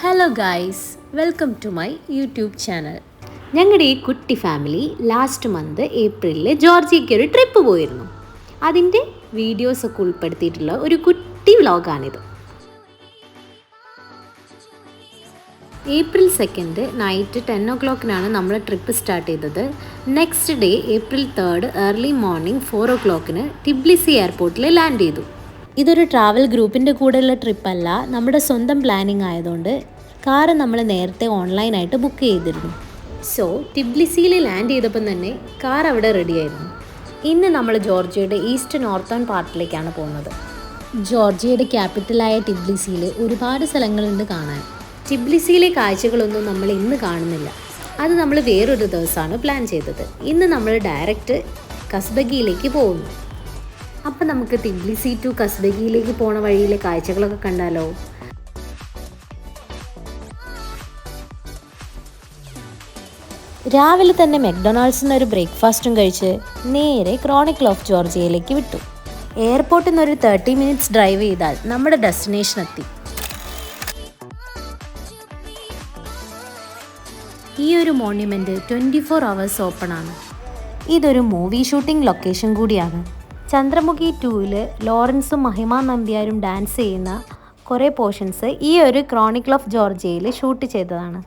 Hello guys, welcome to my YouTube channel. ഞങ്ങളുടെ ഈ കുട്ടി ഫാമിലി ലാസ്റ്റ് മന്ത് ഏപ്രിലിൽ ജോർജിയയ്ക്ക് ഒരു ട്രിപ്പ് പോയിരുന്നു. അതിൻ്റെ വീഡിയോസൊക്കെ ഉൾപ്പെടുത്തിയിട്ടുള്ള ഒരു കുട്ടി വ്ലോഗാണിത്. ഏപ്രിൽ 2 നൈറ്റ് 10 o'clock നമ്മൾ ട്രിപ്പ് സ്റ്റാർട്ട് ചെയ്തത്. Next day April 3 early morning 4 o'clock Tbilisi എയർപോർട്ടിൽ ലാൻഡ് ചെയ്തു. ഇതൊരു ട്രാവൽ ഗ്രൂപ്പിൻ്റെ കൂടെയുള്ള ട്രിപ്പല്ല, നമ്മുടെ സ്വന്തം പ്ലാനിങ് ആയതുകൊണ്ട് കാറ് നമ്മൾ നേരത്തെ ഓൺലൈനായിട്ട് ബുക്ക് ചെയ്തിരുന്നു. സോ ടിബ്ലിസിയിൽ ലാൻഡ് ചെയ്തപ്പം തന്നെ കാർ അവിടെ റെഡിയായിരുന്നു. ഇന്ന് നമ്മൾ ജോർജിയയുടെ ഈസ്റ്റ് നോർത്തേൺ പാർട്ടിലേക്കാണ് പോകുന്നത്. ജോർജിയയുടെ ക്യാപിറ്റലായ ടിബ്ലിസിയിൽ ഒരുപാട് സ്ഥലങ്ങളുണ്ട് കാണാൻ. ടിബ്ലിസിയിലെ കാഴ്ചകളൊന്നും നമ്മൾ ഇന്ന് കാണുന്നില്ല, അത് നമ്മൾ വേറൊരു ദിവസമാണ് പ്ലാൻ ചെയ്തത്. ഇന്ന് നമ്മൾ ഡയറക്റ്റ് കസ്ബഗിയിലേക്ക് പോകുന്നു. അപ്പം നമുക്ക് ടിബ്ലിസി ടു കസ്ബഗിയിലേക്ക് പോണ വഴിയിലെ കാഴ്ചകളൊക്കെ കണ്ടാലോ. രാവിലെ തന്നെ മെക്ഡൊണാൾഡ്സിൽ നിന്ന് ഒരു ബ്രേക്ക്ഫാസ്റ്റും കഴിച്ച് നേരെ ക്രോണിക്കിൾ ഓഫ് ജോർജിയയിലേക്ക് വിട്ടു. എയർപോർട്ടിൽ നിന്ന് ഒരു 30 minutes ഡ്രൈവ് ചെയ്താൽ നമ്മുടെ ഡെസ്റ്റിനേഷൻ എത്തി. ഈ ഒരു മോണ്യുമെൻ്റ് 24 hours ഓപ്പൺ ആണ്. ഇതൊരു മൂവി ഷൂട്ടിംഗ് ലൊക്കേഷൻ കൂടിയാണ്. ചന്ദ്രമുഖി 2 ലോറൻസും മഹിമ നമ്പ്യാരും ഡാൻസ് ചെയ്യുന്ന കുറേ പോർഷൻസ് ഈ ഒരു ക്രോണിക്കിൾ ഓഫ് ജോർജിയയിൽ ഷൂട്ട് ചെയ്തതാണ്.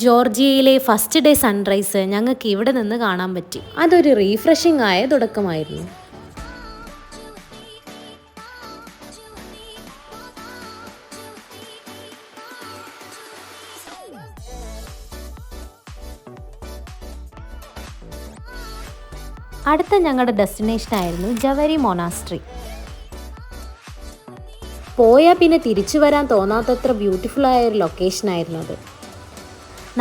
ജോർജിയയിലെ ഫസ്റ്റ് ഡേ സൺറൈസ് ഞങ്ങൾക്ക് ഇവിടെ നിന്ന് കാണാൻ പറ്റി. അതൊരു റീഫ്രഷിംഗ് ആയ തുടക്കമായിരുന്നു. അടുത്ത ഞങ്ങളുടെ ഡെസ്റ്റിനേഷൻ ആയിരുന്നു ജവരി മൊനാസ്ട്രി. പോയാൽ പിന്നെ തിരിച്ചു വരാൻ തോന്നാത്തത്ര ബ്യൂട്ടിഫുൾ ആയ ഒരു ലൊക്കേഷൻ ആയിരുന്നു അത്.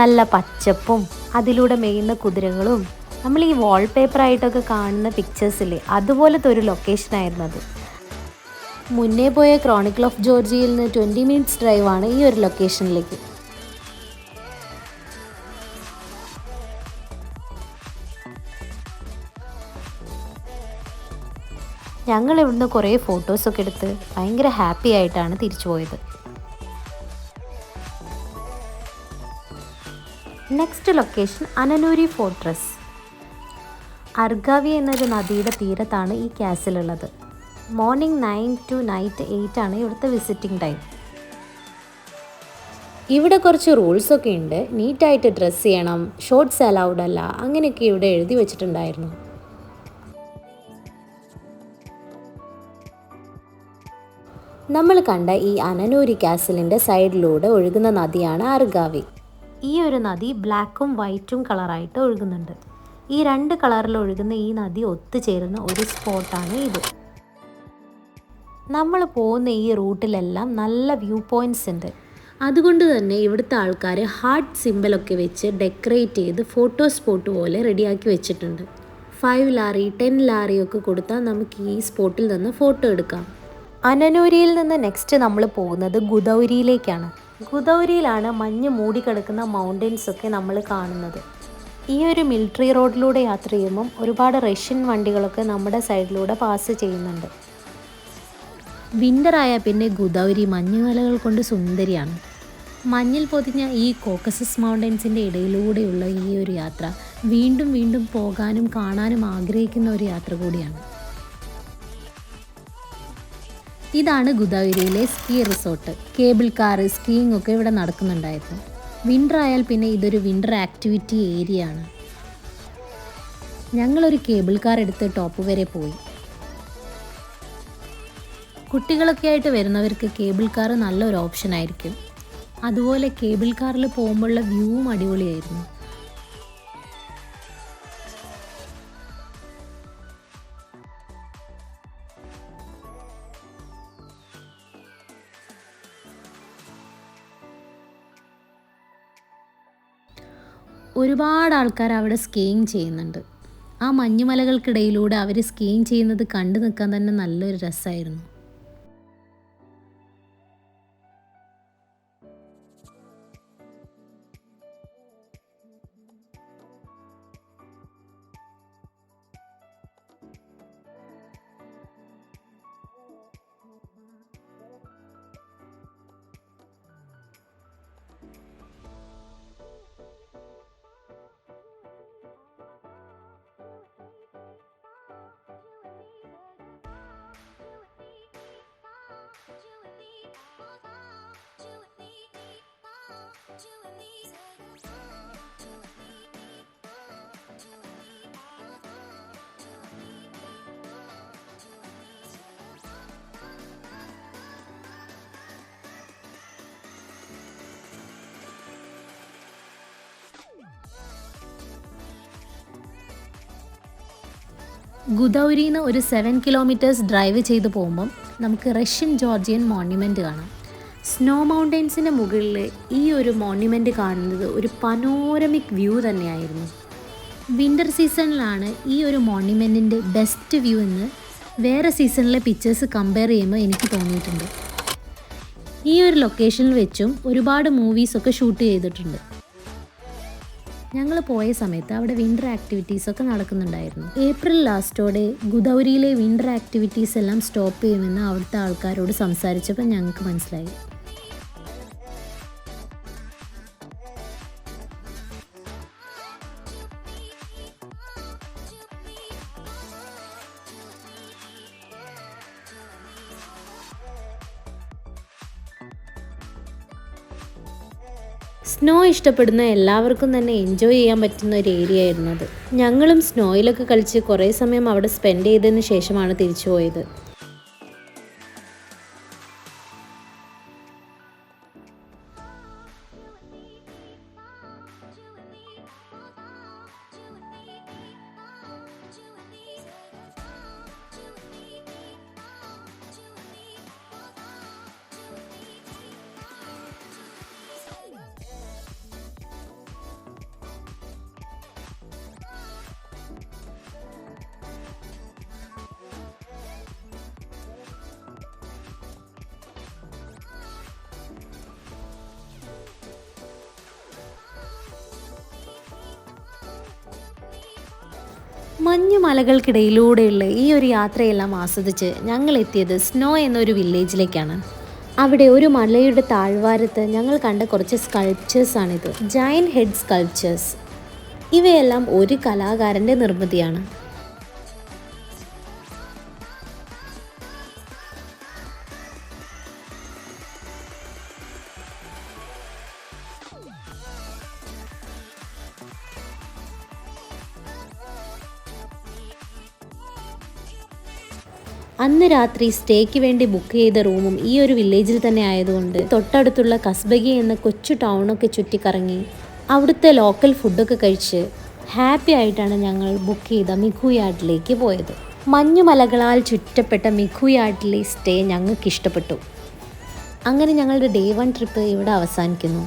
നല്ല പച്ചപ്പും അതിലൂടെ മേയുന്ന കുതിരകളും നമ്മൾ ഈ വാൾപേപ്പറായിട്ടൊക്കെ കാണുന്ന പിക്ചേഴ്സില്ലേ, അതുപോലത്തെ ഒരു ലൊക്കേഷനായിരുന്നു അത്. മുന്നേ പോയ ക്രോണിക്കിൾ ഓഫ് ജോർജിയയിൽ നിന്ന് 20 minutes ഡ്രൈവാണ് ഈ ഒരു ലൊക്കേഷനിലേക്ക്. ഞങ്ങൾ ഇവിടുന്ന് കുറേ ഫോട്ടോസൊക്കെ എടുത്ത് ഭയങ്കര ഹാപ്പി ആയിട്ടാണ് തിരിച്ചു പോയത്. Next location Ananuri fortress. Aragvi എന്നൊരു നദിയുടെ തീരത്താണ് ഈ കാസിലുള്ളത്. മോർണിംഗ് 9 to നൈറ്റ് 8 ആണ് ഇവിടുത്തെ വിസിറ്റിംഗ് ടൈം. ഇവിടെ കുറച്ച് റൂൾസൊക്കെ ഉണ്ട്. നീറ്റായിട്ട് ഡ്രസ്സ് ചെയ്യണം, ഷോർട്ട്സ് അലൗഡ് അല്ല, അങ്ങനെയൊക്കെ ഇവിടെ എഴുതി വെച്ചിട്ടുണ്ടായിരുന്നു. നമ്മൾ കണ്ട ഈ അനനൂരി കാസിലിൻ്റെ സൈഡിലൂടെ ഒഴുകുന്ന നദിയാണ് അർഗാവി. ഈ ഒരു നദി ബ്ലാക്കും വൈറ്റും കളറായിട്ട് ഒഴുകുന്നുണ്ട്. ഈ 2 കളറിൽ ഒഴുകുന്ന ഈ നദി ഒത്തുചേരുന്ന ഒരു സ്പോട്ടാണ് ഇത്. നമ്മൾ പോകുന്ന ഈ റൂട്ടിലെല്ലാം നല്ല വ്യൂ പോയിൻറ്റ്സ് ഉണ്ട്. അതുകൊണ്ട് തന്നെ ഇവിടുത്തെ ആൾക്കാർ ഹാർട്ട് സിമ്പിളൊക്കെ വെച്ച് ഡെക്കറേറ്റ് ചെയ്ത് ഫോട്ടോ സ്പോട്ട് പോലെ റെഡിയാക്കി വെച്ചിട്ടുണ്ട്. 5 ലാറി 10 ലാറിയൊക്കെ കൊടുത്താൽ നമുക്ക് ഈ സ്പോട്ടിൽ നിന്ന് ഫോട്ടോ എടുക്കാം. അനനൂരിയിൽ നിന്ന് നെക്സ്റ്റ് നമ്മൾ പോകുന്നത് ഗുദൗരിയിലേക്കാണ്. ഗുദൗരിയിലാണ് മഞ്ഞ് മൂടിക്കിടക്കുന്ന മൗണ്ടൻസ് ഒക്കെ നമ്മൾ കാണുന്നത്. ഈ ഒരു മിലിറ്ററി റോഡിലൂടെ യാത്ര ചെയ്യുമ്പം ഒരുപാട് റഷ്യൻ വണ്ടികളൊക്കെ നമ്മുടെ സൈഡിലൂടെ പാസ് ചെയ്യുന്നുണ്ട്. വിൻ്ററായ പിന്നെ ഗുദൗരി മഞ്ഞുമലകൾ കൊണ്ട് സുന്ദരിയാണ്. മഞ്ഞിൽ പൊതിഞ്ഞ ഈ കോക്കസസ് മൗണ്ടൻസിൻ്റെ ഇടയിലൂടെയുള്ള ഈ ഒരു യാത്ര വീണ്ടും വീണ്ടും പോകാനും കാണാനും ആഗ്രഹിക്കുന്ന ഒരു യാത്ര കൂടിയാണ്. ഇതാണ് ഗുദൗരിയിലെ ski resort. Cable car, skiing ഒക്കെ ഇവിടെ നടക്കുന്നുണ്ടായിരുന്നു. വിൻ്റർ ആയാൽ പിന്നെ ഇതൊരു വിൻ്റർ ആക്ടിവിറ്റി ഏരിയ ആണ്. ഞങ്ങളൊരു കേബിൾ കാർ എടുത്ത് ടോപ്പ് വരെ പോയി. കുട്ടികളൊക്കെ ആയിട്ട് വരുന്നവർക്ക് കേബിൾ കാർ നല്ലൊരു ഓപ്ഷൻ ആയിരിക്കും. അതുപോലെ കേബിൾ കാറിൽ പോകുമ്പോഴുള്ള വ്യൂവും അടിപൊളിയായിരുന്നു. ഒരുപാട് ആൾക്കാർ അവിടെ സ്കീയിങ് ചെയ്യുന്നുണ്ട്. ആ മഞ്ഞുമലകൾക്കിടയിലൂടെ അവർ സ്കീയിങ് ചെയ്യുന്നത് കണ്ടു നിൽക്കാൻ തന്നെ നല്ലൊരു രസമായിരുന്നു. ഗുദൗരിന്ന് ഒരു 7 കിലോമീറ്റേഴ്സ് ഡ്രൈവ് ചെയ്ത് പോകുമ്പം നമുക്ക് റഷ്യൻ ജോർജിയൻ മോണ്യുമെൻ്റ് കാണാം. സ്നോ മൗണ്ടെയ്ൻസിൻ്റെ മുകളിൽ ഈ ഒരു മോണ്യുമെൻ്റ് കാണുന്നത് ഒരു പനോരമിക് വ്യൂ തന്നെയായിരുന്നു. വിൻ്റർ സീസണിലാണ് ഈ ഒരു മോണ്യുമെൻറ്റിൻ്റെ ബെസ്റ്റ് വ്യൂ എന്ന് വേറെ സീസണിലെ പിക്ചേഴ്സ് കമ്പയർ ചെയ്യുമ്പോൾ എനിക്ക് തോന്നിയിട്ടുണ്ട്. ഈ ഒരു ലൊക്കേഷനിൽ വെച്ചും ഒരുപാട് മൂവീസൊക്കെ ഷൂട്ട് ചെയ്തിട്ടുണ്ട്. ഞങ്ങൾ പോയ സമയത്ത് അവിടെ വിൻ്റർ ആക്ടിവിറ്റീസൊക്കെ നടക്കുന്നുണ്ടായിരുന്നു. ഏപ്രിൽ ലാസ്റ്റോടെ ഗുദൗരിയിലെ വിൻ്റർ ആക്ടിവിറ്റീസ് എല്ലാം സ്റ്റോപ്പ് ചെയ്യുമെന്ന് അവിടുത്തെ ആൾക്കാരോട് സംസാരിച്ചപ്പോൾ ഞങ്ങൾക്ക് മനസ്സിലായി. സ്നോ ഇഷ്ടപ്പെടുന്ന എല്ലാവർക്കും തന്നെ എൻജോയ് ചെയ്യാൻ പറ്റുന്ന ഒരു ഏരിയ ആയിരുന്നു അത്. ഞങ്ങളും സ്നോയിലൊക്കെ കളിച്ച് കുറേ സമയം അവിടെ സ്പെൻഡ് ചെയ്തതിന് ശേഷമാണ് തിരിച്ചു പോയത്. മഞ്ഞുമലകൾക്കിടയിലൂടെയുള്ള ഈ ഒരു യാത്രയെല്ലാം ആസ്വദിച്ച് ഞങ്ങൾ എത്തിയത് സ്നോ എന്നൊരു വില്ലേജിലേക്കാണ്. അവിടെ ഒരു മലയുടെ താഴ്വാരത്ത് ഞങ്ങൾ കണ്ട കുറച്ച് സ്കൾപ്ചേഴ്സാണിത്. Giant head sculptures. ഇവയെല്ലാം ഒരു കലാകാരൻ്റെ നിർമ്മിതിയാണ്. അന്ന് രാത്രി സ്റ്റേക്ക് വേണ്ടി ബുക്ക് ചെയ്ത റൂമും ഈ ഒരു വില്ലേജിൽ തന്നെ ആയതുകൊണ്ട് തൊട്ടടുത്തുള്ള കസ്ബഗി എന്ന കൊച്ചു ടൗണൊക്കെ ചുറ്റിക്കറങ്ങി അവിടുത്തെ ലോക്കൽ ഫുഡൊക്കെ കഴിച്ച് ഹാപ്പി ആയിട്ടാണ് ഞങ്ങൾ ബുക്ക് ചെയ്ത മിഖുയാട്ടിലേക്ക് പോയത്. മഞ്ഞുമലകളാൽ ചുറ്റപ്പെട്ട മിഖുയാട്ടിലെ സ്റ്റേ ഞങ്ങൾക്ക് ഇഷ്ടപ്പെട്ടു. അങ്ങനെ ഞങ്ങളുടെ ഡേ 1 ട്രിപ്പ് ഇവിടെ അവസാനിക്കുന്നു.